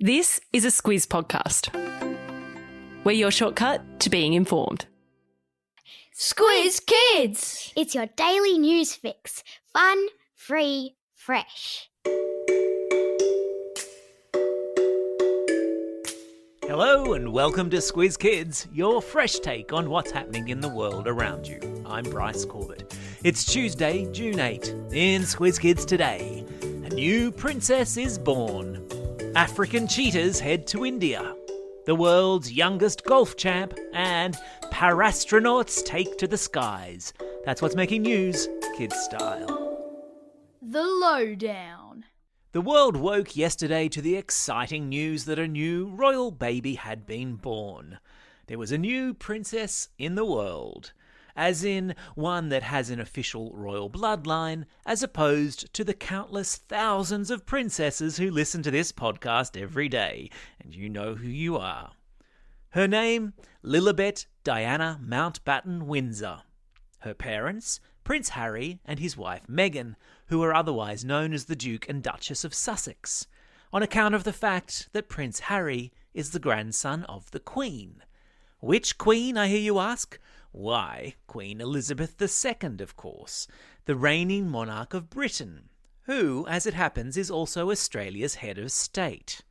This is a Squiz podcast. We're your shortcut to being informed. Squiz Kids! It's your daily news fix. Fun, free, fresh. Hello and welcome to Squiz Kids, your fresh take on what's happening in the world around you. I'm Bryce Corbett. It's Tuesday, June 8. In Squiz Kids today, a new princess is born. African cheetahs head to India. The world's youngest golf champ, and parastronauts take to the skies. That's what's making news, kids style. The Lowdown. The world woke yesterday to the exciting news that a new royal baby had been born. There was a new princess in the world, as in one that has an official royal bloodline, as opposed to the countless thousands of princesses who listen to this podcast every day, and you know who you are. Her name, Lilibet Diana Mountbatten Windsor. Her parents, Prince Harry and his wife Meghan, who are otherwise known as the Duke and Duchess of Sussex, on account of the fact that Prince Harry is the grandson of the Queen. Which Queen, I hear you ask? Why, Queen Elizabeth II, of course, the reigning monarch of Britain, who, as it happens, is also Australia's head of state.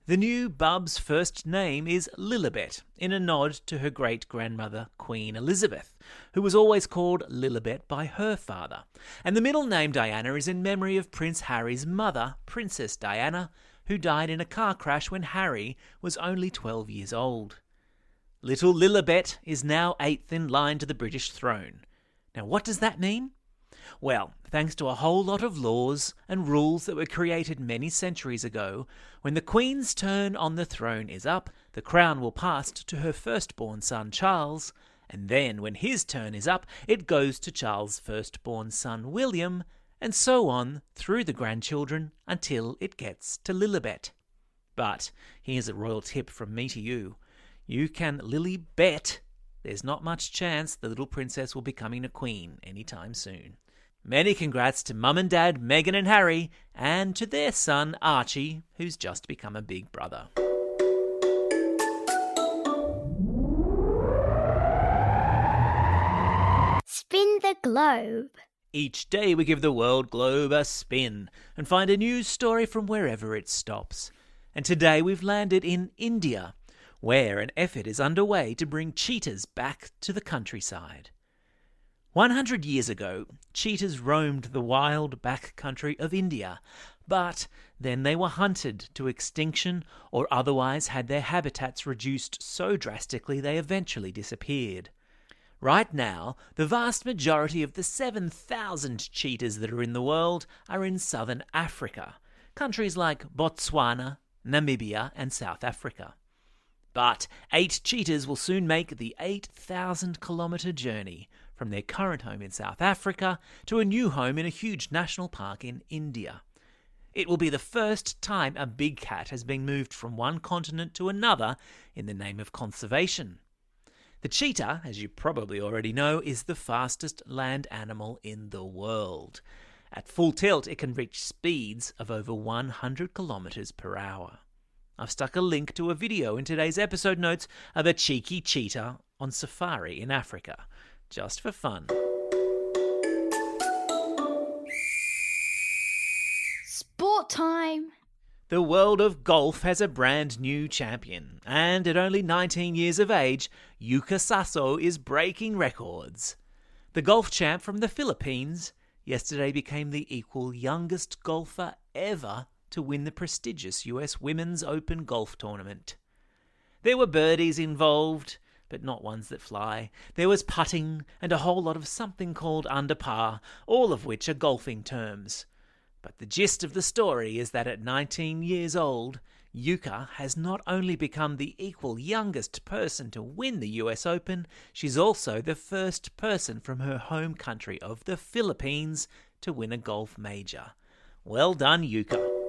The new bub's first name is Lilibet, in a nod to her great-grandmother, Queen Elizabeth, who was always called Lilibet by her father. And the middle name Diana is in memory of Prince Harry's mother, Princess Diana, who died in a car crash when Harry was only 12 years old. Little Lilibet is now 8th in line to the British throne. Now, what does that mean? Well, thanks to a whole lot of laws and rules that were created many centuries ago, when the Queen's turn on the throne is up, the crown will pass to her firstborn son Charles, and then when his turn is up, it goes to Charles' firstborn son William, and so on through the grandchildren until it gets to Lilibet. But here's a royal tip from me to you. You can Lilibet there's not much chance the little princess will be becoming a queen anytime soon. Many congrats to Mum and Dad, Meghan and Harry, and to their son Archie, who's just become a big brother. Spin the globe. Each day we give the world globe a spin and find a news story from wherever it stops. And today we've landed in India, where an effort is underway to bring cheetahs back to the countryside. 100 years ago, cheetahs roamed the wild back country of India, but then they were hunted to extinction or otherwise had their habitats reduced so drastically they eventually disappeared. Right now, the vast majority of the 7,000 cheetahs that are in the world are in southern Africa, countries like Botswana, Namibia and South Africa. But 8 cheetahs will soon make the 8,000-kilometre journey from their current home in South Africa to a new home in a huge national park in India. It will be the first time a big cat has been moved from one continent to another in the name of conservation. The cheetah, as you probably already know, is the fastest land animal in the world. At full tilt, it can reach speeds of over 100 kilometres per hour. I've stuck a link to a video in today's episode notes of a cheeky cheetah on safari in Africa, just for fun. Sport time. The world of golf has a brand new champion, and at only 19 years of age, Yuka Saso is breaking records. The golf champ from the Philippines yesterday became the equal youngest golfer ever to win the prestigious US Women's Open golf tournament. There were birdies involved, but not ones that fly. There was putting and a whole lot of something called under par, all of which are golfing terms. But the gist of the story is that at 19 years old, Yuka has not only become the equal youngest person to win the US Open, she's also the first person from her home country of the Philippines to win a golf major. Well done, Yuka.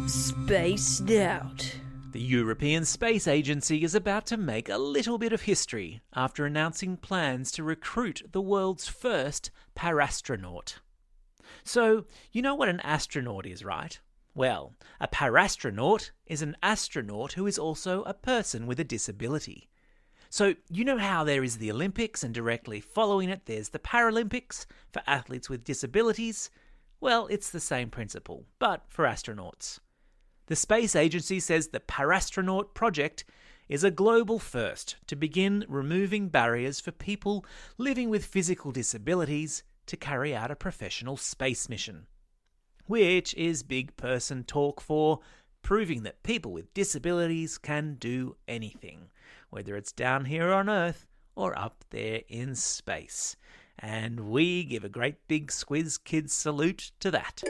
Spaced out. The European Space Agency is about to make a little bit of history after announcing plans to recruit the world's first parastronaut. So, you know what an astronaut is, right? Well, a parastronaut is an astronaut who is also a person with a disability. So, you know how there is the Olympics and directly following it there's the Paralympics for athletes with disabilities? Well, it's the same principle, but for astronauts. The Space Agency says the Parastronaut project is a global first to begin removing barriers for people living with physical disabilities to carry out a professional space mission, which is big person talk for proving that people with disabilities can do anything, whether it's down here on Earth or up there in space. And we give a great big Squiz Kids salute to that.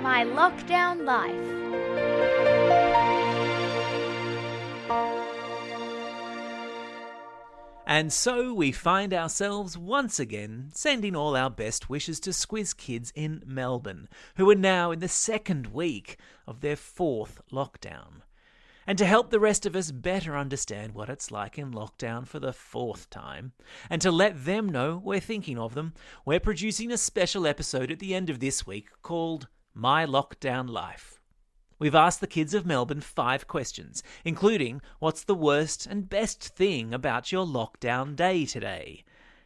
My lockdown life. And so we find ourselves once again sending all our best wishes to Squiz Kids in Melbourne, who are now in the second week of their 4th lockdown. And to help the rest of us better understand what it's like in lockdown for the 4th time, and to let them know we're thinking of them, we're producing a special episode at the end of this week called My Lockdown Life. We've asked the kids of Melbourne 5 questions, including what's the worst and best thing about your lockdown day today?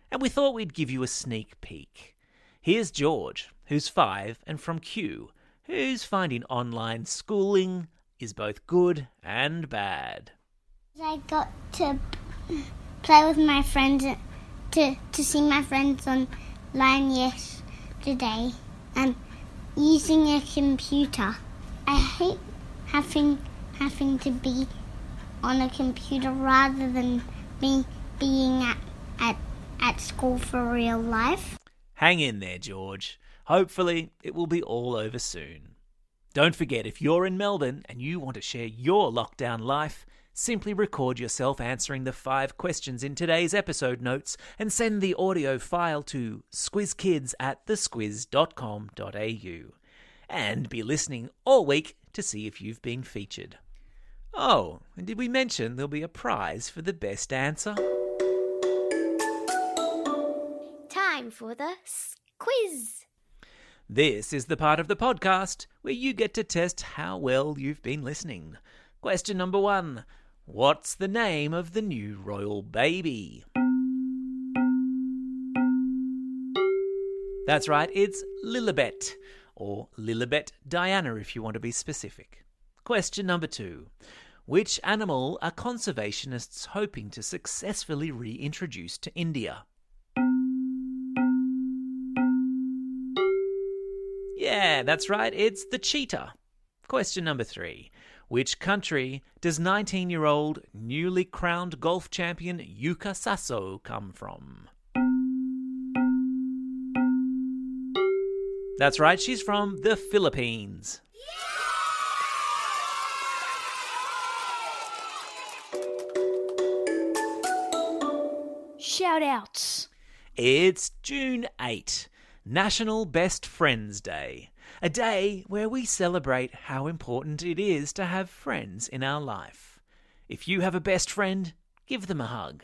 And we thought we'd give you a sneak peek. Here's George, who's 5 and from Kew, who's finding online schooling is both good and bad. I got to play with my friends, to see my friends online yesterday, and using a computer. I hate having to be on a computer rather than me being at school for real life. Hang in there, George. Hopefully it will be all over soon. Don't forget, if you're in Melbourne and you want to share your lockdown life, simply record yourself answering the 5 questions in today's episode notes and send the audio file to squizkids@thesquiz.com.au. And be listening all week to see if you've been featured. Oh, and did we mention there'll be a prize for the best answer? Time for the quiz. This is the part of the podcast where you get to test how well you've been listening. Question number 1. What's the name of the new royal baby? That's right, it's Lilibet, or Lilibet Diana if you want to be specific. Question number 2. Which animal are conservationists hoping to successfully reintroduce to India? Yeah, that's right, it's the cheetah. Question number 3. Which country does 19-year-old newly crowned golf champion Yuka Saso come from? That's right, she's from the Philippines. Shout-outs. It's June 8, National Best Friends Day, a day where we celebrate how important it is to have friends in our life. If you have a best friend, give them a hug.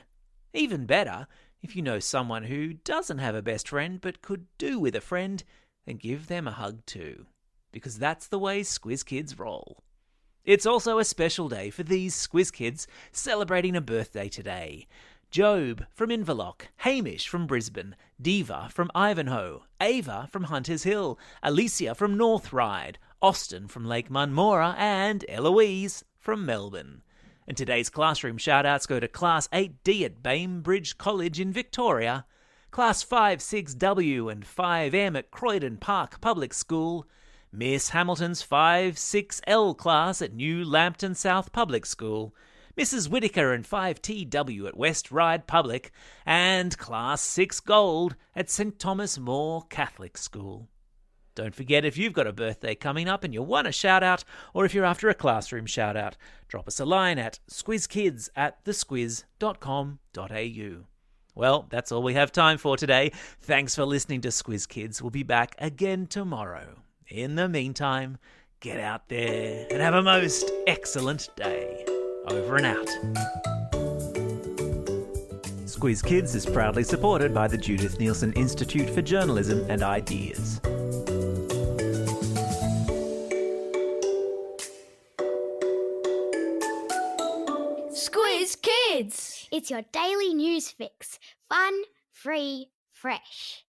Even better, if you know someone who doesn't have a best friend but could do with a friend, then give them a hug too, because that's the way Squiz Kids roll. It's also a special day for these Squiz Kids celebrating a birthday today. Job from Inverloch, Hamish from Brisbane, Diva from Ivanhoe, Ava from Hunters Hill, Alicia from North Ryde, Austin from Lake Munmora, and Eloise from Melbourne. And today's classroom shout-outs go to Class 8D at Bainbridge College in Victoria, Class 5-6W and 5M at Croydon Park Public School, Miss Hamilton's 5-6L class at New Lambton South Public School, Mrs. Whittaker and 5TW at West Ryde Public, and Class 6 Gold at St Thomas More Catholic School. Don't forget, if you've got a birthday coming up and you want a shout-out, or if you're after a classroom shout-out, drop us a line at squizkids@thesquiz.com.au. Well, that's all we have time for today. Thanks for listening to Squiz Kids. We'll be back again tomorrow. In the meantime, get out there and have a most excellent day. Over and out. Squiz Kids is proudly supported by the Judith Neilson Institute for Journalism and Ideas. Squiz Kids! It's your daily news fix. Fun, free, fresh.